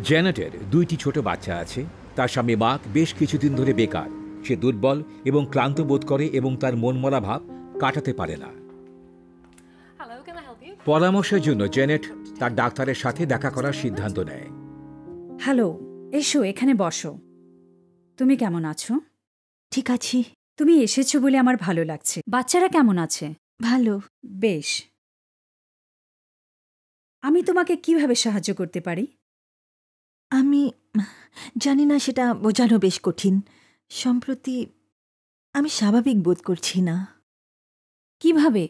জ্যানেটের ২টি ছোট বাচ্চা আছে। তার স্বামী মার্ক বেশ কিছুদিন ধরে বেকার। সে দুর্বল এবং ক্লান্ত বোধ করে এবং তার মনমরা ভাব কাটাতে পারে না। পরামর্শের জন্য জেনেট তার ডাক্তারের সাথে দেখা করার সিদ্ধান্ত নেয়। হ্যালো, এসো এখানে বসো। তুমি কেমন আছো? ঠিক আছি। তুমি এসেছো বলে আমার ভালো লাগছে। বাচ্চারা কেমন আছে? ভালো। বেশ। আমি তোমাকে কিভাবে সাহায্য করতে পারি? আমি জানি না, সেটা বোঝানো বেশ কঠিন। সম্প্রতি আমি স্বাভাবিক বোধ করছি না। কিভাবে?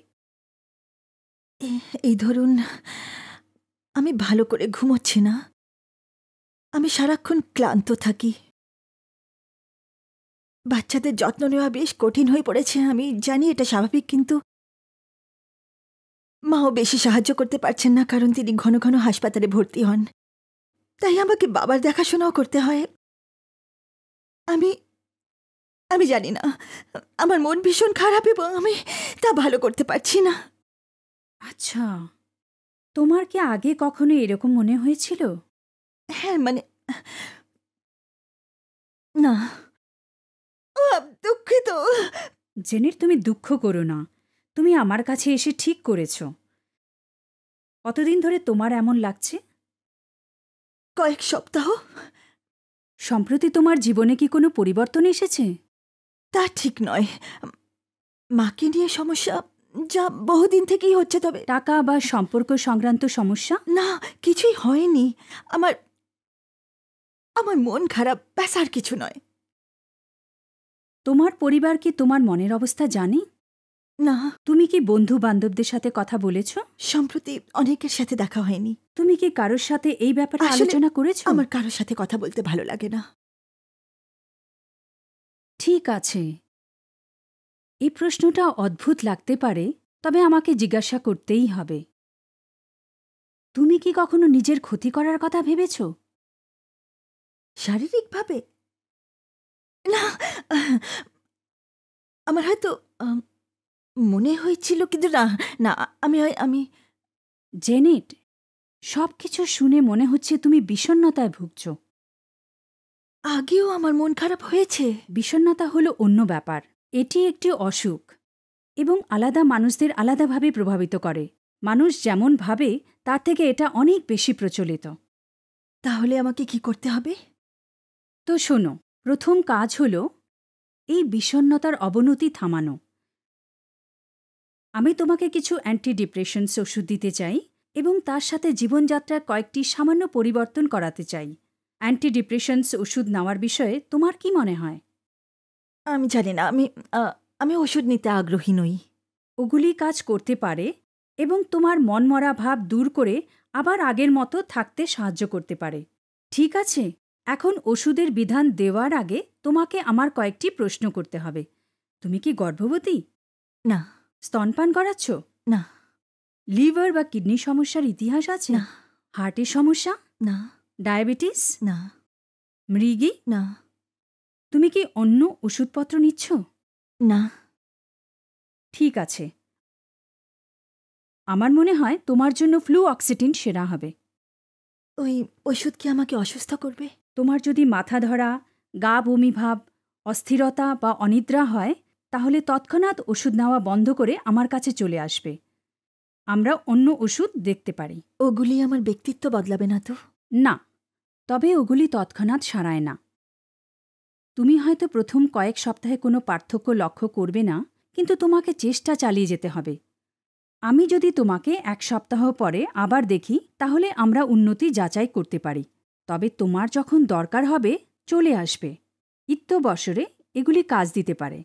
এই ধরুন, আমি ভালো করে ঘুমোচ্ছি না। আমি সারাক্ষণ ক্লান্ত থাকি। বাচ্চাদের যত্ন নেওয়া বেশ কঠিন হয়ে পড়েছে। আমি জানি এটা স্বাভাবিক, কিন্তু মাও বেশি সাহায্য করতে পারছেন না, কারণ তিনি ঘন ঘন হাসপাতালে ভর্তি হন। তাই আমাকে বাবার দেখাশোনাও করতে হয়। আমি জানি না, আমার মন ভীষণ খারাপ এবং আমি তা ভালো করতে পারছি না। আচ্ছা, তোমার কি আগে কখনো এরকম মনে হয়েছিল? হ্যাঁ, মানে না। দুঃখিত। জেনের, তুমি দুঃখ করো না। তুমি আমার কাছে এসে ঠিক করেছ। কতদিন ধরে তোমার এমন লাগছে? কয়েক সপ্তাহ। সম্প্রতি তোমার জীবনে কি কোনো পরিবর্তন এসেছে? তা ঠিক নয়। মাকে নিয়ে সমস্যা, যা বহুদিন থেকেই হচ্ছে। তবে টাকা বা সম্পর্ক সংক্রান্ত সমস্যা? না, কিছুই হয়নি। আমার আমার মন খারাপ, ব্যাস, আর কিছু নয়। তোমার পরিবার কি তোমার মনের অবস্থা জানে? না। তুমি কি বন্ধু বান্ধবদের সাথে কথা বলেছ? সম্প্রতি অনেকের সাথে দেখা হয়নি। তুমি কি কারোর সাথে এই ব্যাপারে আলোচনা করেছ? আমার কারোর সাথে কথা বলতে ভালো লাগে না। ঠিক আছে, এই প্রশ্নটা অদ্ভুত লাগতে পারে, তবে আমাকে জিজ্ঞাসা করতেই হবে। তুমি কি কখনো নিজের ক্ষতি করার কথা ভেবেছ? শারীরিকভাবে না। আমার হয়তো মনে হয়েছিল, কিন্তু না না আমি জেনেট, সবকিছু শুনে মনে হচ্ছে তুমি বিষণ্ণতায় ভুগছ। আগেও আমার মন খারাপ হয়েছে। বিষণ্ণতা হলো অন্য ব্যাপার। এটি একটি অসুখ এবং আলাদা মানুষদের আলাদাভাবে প্রভাবিত করে। মানুষ যেমন ভাবে তার থেকে এটা অনেক বেশি প্রচলিত। তাহলে আমাকে কি করতে হবে? তো শোনো, প্রথম কাজ হল এই বিষণ্ণতার অবনতি থামানো। আমি তোমাকে কিছু অ্যান্টি ডিপ্রেশনস ওষুধ দিতে চাই এবং তার সাথে জীবনযাত্রার কয়েকটি সামান্য পরিবর্তন করাতে চাই। অ্যান্টি ডিপ্রেশনস ওষুধ নেওয়ার বিষয়ে তোমার কি মনে হয়? আমি জানি না। আমি ওষুধ নিতে আগ্রহী নই। ওগুলি কাজ করতে পারে এবং তোমার মনমরা ভাব দূর করে আবার আগের মতো থাকতে সাহায্য করতে পারে। ঠিক আছে, এখন ওষুধের বিধান দেওয়ার আগে তোমাকে আমার কয়েকটি প্রশ্ন করতে হবে। তুমি কি গর্ভবতী? না। স্তনপান করাচ্ছ? না। লিভার বা কিডনি সমস্যার ইতিহাস আছে? না। হার্টের সমস্যা? না। ডায়াবেটিস? না। মৃগী? না। তুমি কি অন্য ওষুধপত্র নিচ্ছ? না। ঠিক আছে, আমার মনে হয় তোমার জন্য ফ্লু অক্সিটিন সেরা হবে। ওই ওষুধ কি আমাকে অসুস্থ করবে? তোমার যদি মাথা ধরা, গা বমি ভাব, অস্থিরতা বা অনিদ্রা হয়, তাহলে তৎক্ষণাৎ ওষুধ নেওয়া বন্ধ করে আমার কাছে চলে আসবে। আমরা অন্য ওষুধ দেখতে পারি। ওগুলি আমার ব্যক্তিত্ব বদলাবে না তো? না, তবে ওগুলি তৎক্ষণাৎ সারায় না। তুমি হয়তো প্রথম কয়েক সপ্তাহে কোনো পার্থক্য লক্ষ্য করবে না, কিন্তু তোমাকে চেষ্টা চালিয়ে যেতে হবে। আমি যদি তোমাকে 1 সপ্তাহ পরে আবার দেখি, তাহলে আমরা উন্নতি যাচাই করতে পারি। তবে তোমার যখন দরকার হবে চলে আসবে। বছরে এগুলি কাজ দিতে পারে।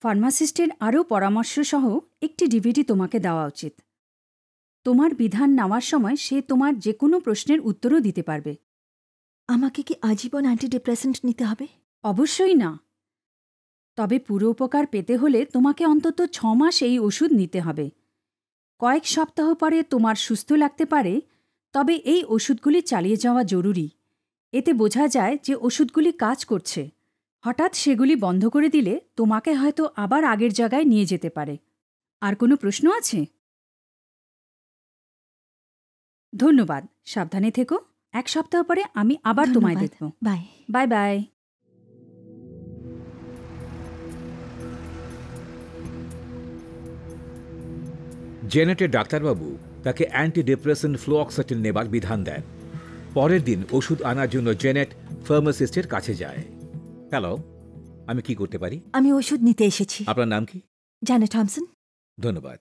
ফার্মাসিস্টের আরও পরামর্শসহ একটি ডিভিডি তোমাকে দেওয়া উচিত। তোমার বিধান নেওয়ার সময় সে তোমার যে কোনো প্রশ্নের উত্তরও দিতে পারবে। আমাকে কি আজীবন অ্যান্টিডিপ্রেসেন্ট নিতে হবে? অবশ্যই না। তবে পুরো উপকার পেতে হলে তোমাকে অন্তত 6 মাস এই ওষুধ নিতে হবে। কয়েক সপ্তাহ পরে তোমার সুস্থ লাগতে পারে, তবে এই ওষুধগুলি চালিয়ে যাওয়া জরুরি। এতে বোঝা যায় যে ওষুধগুলি কাজ করছে। হঠাৎ সেগুলি বন্ধ করে দিলে তোমাকে হয়তো আবার আগের জায়গায় নিয়ে যেতে পারে। আর কোনো প্রশ্ন আছে? ধন্যবাদ, সাবধানে থেকো। 1 সপ্তাহ পরে আমি আবার তোমায় দেখব। বাই। Bye bye. জেনেটের ডাক্তারবাবু তাকে অ্যান্টিডিপ্রেসেন্ট ফ্লোক্সাটিন নেবার বিধান দেন। পরের দিন ওষুধ আনার জন্য জেনেট ফার্মাসিস্টের কাছে যায়। হ্যালো, আমি কি করতে পারি? আমি ওষুধ নিতে এসেছি। আপনার নাম কি? Janet Thomson. ধন্যবাদ।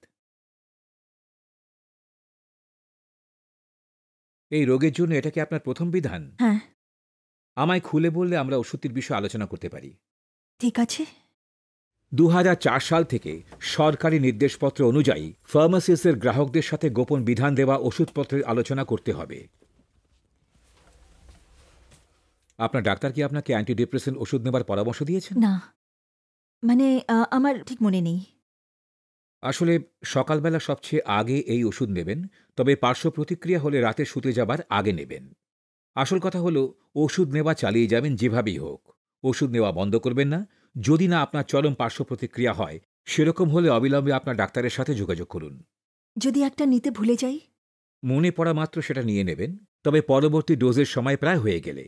এই রোগের জন্য এটা কি আপনার প্রথম বিধান? হ্যাঁ, আমায় খুলে বললে আমরা ওষুধটির বিষয়ে আলোচনা করতে পারি। ঠিক আছে। 2004 সাল থেকে সরকারি নির্দেশপত্র অনুযায়ী ফার্মাসিস্টের গ্রাহকদের সাথে গোপন বিধান দেওয়া ওষুধপত্রের আলোচনা করতে হবে। আপনার ডাক্তার কি আপনাকে অ্যান্টিডিপ্রেসেন্ট ওষুধ নেবার পরামর্শ দিয়েছেন? না, মানে আমার ঠিক মনে নেই। আসলে সকালবেলা সবচেয়ে আগে এই ওষুধ নেবেন, তবে পার্শ্ব প্রতিক্রিয়া হলে রাতে শুতে যাবার আগে নেবেন। আসল কথা হলো ওষুধ নেওয়া চালিয়ে যাবেন যেভাবেই হোক। ওষুধ নেওয়া বন্ধ করবেন না। যদি না আপনার চরম পার্শ্ব প্রতিক্রিয়া হয়, সেরকম হলে অবিলম্বে আপনার ডাক্তারের সাথে যোগাযোগ করুন। যদি একটা নিতে ভুলে যাই? মনে পড়া মাত্র সেটা নিয়ে নেবেন, তবে পরবর্তী ডোজের সময় প্রায় হয়ে গেলে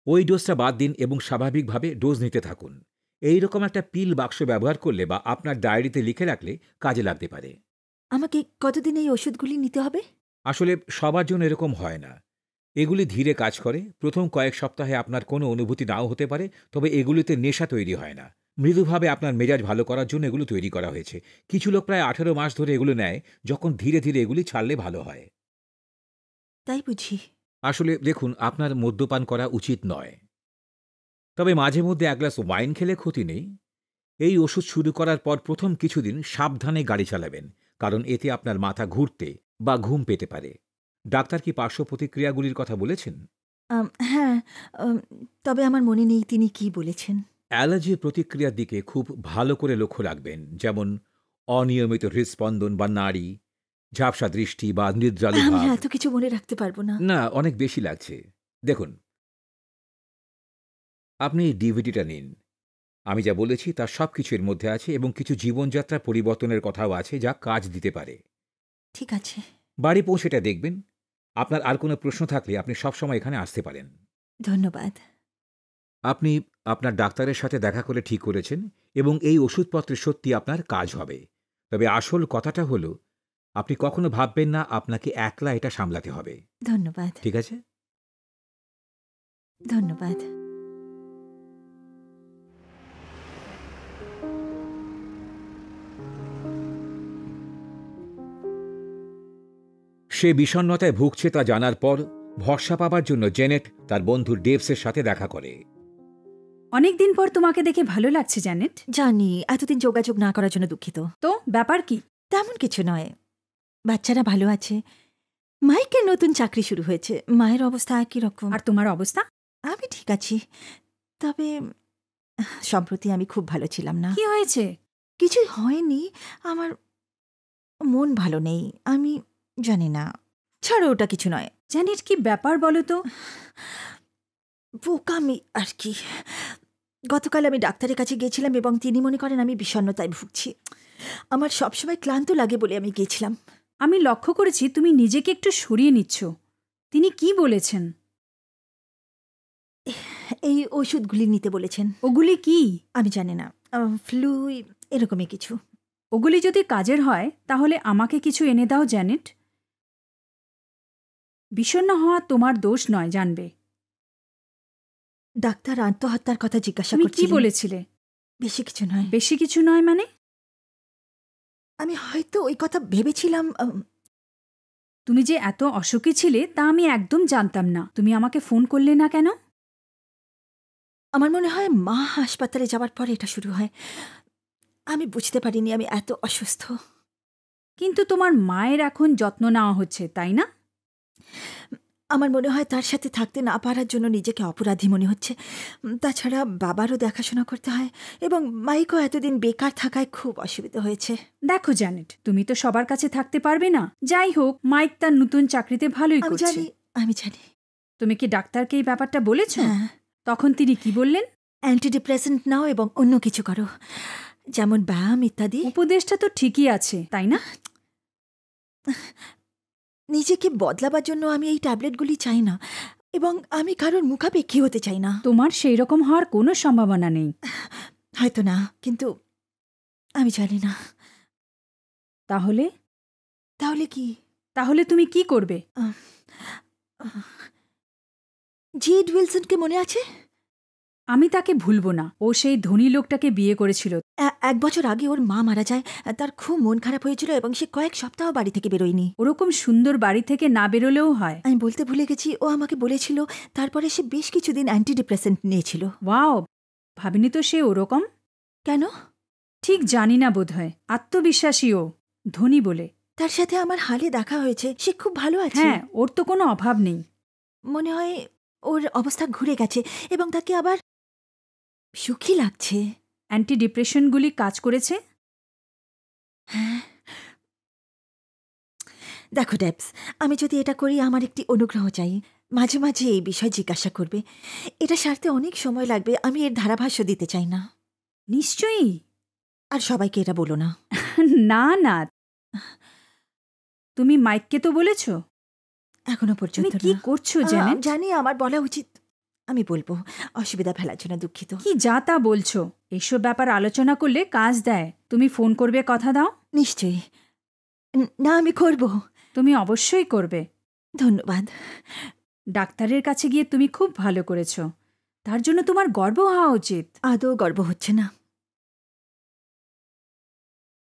ওই ডোজটা বাদ দিন এবং স্বাভাবিকভাবে ডোজ নিতে থাকুন। এই রকম একটা পিল বাক্স ব্যবহার করলে বা আপনার ডায়েরিতে লিখে রাখলে কাজে লাগতে পারে। আমাকে কতদিন এই ওষুধগুলি নিতে হবে? আসলে সবার জন্য এরকম হয় না। এগুলি ধীরে কাজ করে। প্রথম কয়েক সপ্তাহে আপনার কোনো অনুভূতি নাও হতে পারে, তবে এগুলিতে নেশা তৈরি হয় না। মৃদুভাবে আপনার মেজাজ ভালো করার জন্য এগুলো তৈরি করা হয়েছে। কিছু লোক প্রায় 18 মাস ধরে এগুলো নেয়, যখন ধীরে ধীরে এগুলি ছাড়লে ভালো হয়। তাই বুঝি। আসলে দেখুন, আপনার মদ্যপান করা উচিত নয়, তবে মাঝে মধ্যে 1 গ্লাস ওয়াইন খেলে ক্ষতি নেই। এই ওষুধ শুরু করার পর প্রথম কিছুদিন সাবধানে গাড়ি চালাবেন, কারণ এতে আপনার মাথা ঘুরতে বা ঘুম পেতে পারে। ডাক্তার কি পার্শ্ব প্রতিক্রিয়াগুলির কথা বলেছেন? হ্যাঁ, তবে আমার মনে নেই তিনি কি বলেছেন। অ্যালার্জির প্রতিক্রিয়ার দিকে খুব ভালো করে লক্ষ্য রাখবেন, যেমন অনিয়মিত হৃদস্পন্দন বা নাড়ি, ঝাপসা দৃষ্টি বা নিদ্রালু আমি ভাব। এত কিছু মনে রাখতে পারবো না। না, অনেক বেশি লাগছে। দেখুন, আপনি এই ডিভিডিটা নিন। আমি যা বলেছি তার সব কিছু এর মধ্যে আছে এবং কিছু জীবনযাত্রা পরিবর্তনের কথাও আছে যা কাজ দিতে পারে। ঠিক আছে। বাড়ি পৌঁছে এটা দেখবেন। আপনার আর কোনো প্রশ্ন থাকলে আপনি সবসময় এখানে আসতে পারেন। ধন্যবাদ। আপনি আপনার ডাক্তারের সাথে দেখা করে ঠিক করেছেন এবং এই ওষুধপত্রে সত্যি আপনার কাজ হবে। তবে আসল কথাটা হলো, আপনি কখনো ভাববেন না আপনাকে একলা এটা সামলাতে হবে। ধন্যবাদ। ঠিক আছে? ধন্যবাদ। সে বিষণ্ণতায় ভুগছে তা জানার পর ভরসা পাবার জন্য জেনেট তার বন্ধু ডেভসের সাথে দেখা করে। অনেকদিন পর তোমাকে দেখে ভালো লাগছে জানেট। জানি, এতদিন যোগাযোগ না করার জন্য দুঃখিত। তো ব্যাপার কি? তেমন কিছু নয়। বাচ্চারা ভালো আছে। মাইকের নতুন চাকরি শুরু হয়েছে। মায়ের অবস্থা একই রকম। আর তোমার অবস্থা? আমি ঠিক আছি, তবে সম্প্রতি আমি খুব ভালো ছিলাম না। কি হয়েছে? কিছুই হয়নি, আমার মন ভালো নেই। আমি জানি না। ছাড়ো, ওটা কিছু নয়। জানেট, কি ব্যাপার বলো তো? বোকামি আর কি। গতকাল আমি ডাক্তারের কাছে গিয়েছিলাম এবং তিনি মনে করেন আমি বিষণ্ণতায় ভুগছি। আমার সবসময় ক্লান্ত লাগে বলে আমি গিয়েছিলাম। আমি লক্ষ্য করেছি তুমি নিজেকে একটু সরিয়ে নিচ্ছ। তিনি কি বলেছেন? এই ওষুধগুলি নিতে বলেছেন। ওগুলি কি? আমি জানি না, ফ্লু এরকমই কিছু। ওগুলি যদি কাজের হয় তাহলে আমাকে কিছু এনে দাও জানেট। বিষণ্ণ হওয়া তোমার দোষ নয়, জানবে। ডাক্তার আত্মহত্যার কথা জিজ্ঞাসা তুমি কি করছিলেন। বলেছিলে? বেশি কিছু নয়। বেশি কিছু নয় মানে? আমি হয়তো ওই কথা ভেবেছিলাম। তুমি যে এত অসুখী ছিলে তা আমি একদম জানতাম না। তুমি আমাকে ফোন করলে না কেন? আমার মনে হয় মা হাসপাতালে যাওয়ার পরে এটা শুরু হয়। আমি বুঝতে পারিনি আমি এত অসুস্থ। কিন্তু তোমার মায়ের এখন যত্ন নেওয়া হচ্ছে, তাই না? আমার মনে হয় তার সাথে থাকতে না পারার জন্য নিজেকে অপরাধী মনে হচ্ছে। তাছাড়া বাবারও দেখাশোনা করতে হয় এবং মাইকও এতদিন বেকার থাকায় খুব অসুবিধা হয়েছে। দেখো জানেট, তুমি তো সবার কাছে থাকতে পারবে না। যাই হোক, মাইক তার নতুন চাকরিতে ভালোই আমি করছে। জানি, আমি জানি। তুমি কি ডাক্তারকে এই ব্যাপারটা বলেছ? হ্যাঁ। তখন তিনি কি বললেন? অ্যান্টিডিপ্রেসেন্ট নাও এবং অন্য কিছু করো, যেমন ব্যায়াম ইত্যাদি। উপদেশটা তো ঠিকই আছে, তাই না? নিজেকে বদলাবার জন্য আমি এই ট্যাবলেটগুলি চাই না, এবং আমি কারোর মুখাপেক্ষী হতে চাই না। তোমার সেই রকম হওয়ার কোনো সম্ভাবনা নেই। হয়তো না, কিন্তু আমি জানি না। তাহলে তাহলে কি? তাহলে তুমি কি করবে? জিড উইলসনকে মনে আছে? আমি তাকে ভুলব না। ও সেই ধনী লোকটাকে বিয়ে করেছিল। 1 বছর আগে ওর মা মারা যায়। তার খুব মন খারাপ হয়েছিল এবং সে কয়েক সপ্তাহ বাড়ি থেকে বেরোয়নি। ওরকম সুন্দর বাড়ি থেকে না বেরোলেও হয়। আমি বলতে ভুলে গেছি, ও আমাকে বলেছিল তারপরে সে বেশ কিছুদিন অ্যান্টিডিপ্রেসেন্ট নিয়েছিল। ওয়াও, ভাবিনি তো সে ওরকম। কেন? ঠিক জানি না, বোধহয় আত্মবিশ্বাসী ও, ধনী বলে। তার সাথে আমার হালে দেখা হয়েছে, সে খুব ভালো আছে। হ্যাঁ, ওর তো কোনো অভাব নেই। মনে হয় ওর অবস্থা ঘুরে গেছে এবং তাকে আবার সুখী লাগছে। অ্যান্টি ডিপ্রেশনগুলি কাজ করেছে? হ্যাঁ। দেখো ডেবস, আমি যদি এটা করি আমার একটি অনুগ্রহ চাই। মাঝে মাঝে এই বিষয় জিজ্ঞাসা করবে। এটা সারতে অনেক সময় লাগবে, আমি এর ধারাভাষ্য দিতে চাই না। নিশ্চয়ই। আর সবাইকে এটা বলো না। না না, তুমি মাইককে তো বলেছ? এখনো তুমি পর্যন্ত কি না। করছো জেনেট? জানি আমার বলা উচিত। আমি বলবো, অসুবিধা ফেলার জন্য দুঃখিত। কি যা তা বলছো? এসব ব্যাপার আলোচনা করলে কাজ দেয়। তুমি ফোন করবে, কথা দাও। নিশ্চয়ই। না, আমি করব। তুমি অবশ্যই করবে। ধন্যবাদ। ডাক্তারের কাছে গিয়ে তুমি খুব ভালো করেছো। তার জন্য তোমার গর্ব হওয়া উচিত। আদৌ গর্ব হচ্ছে না।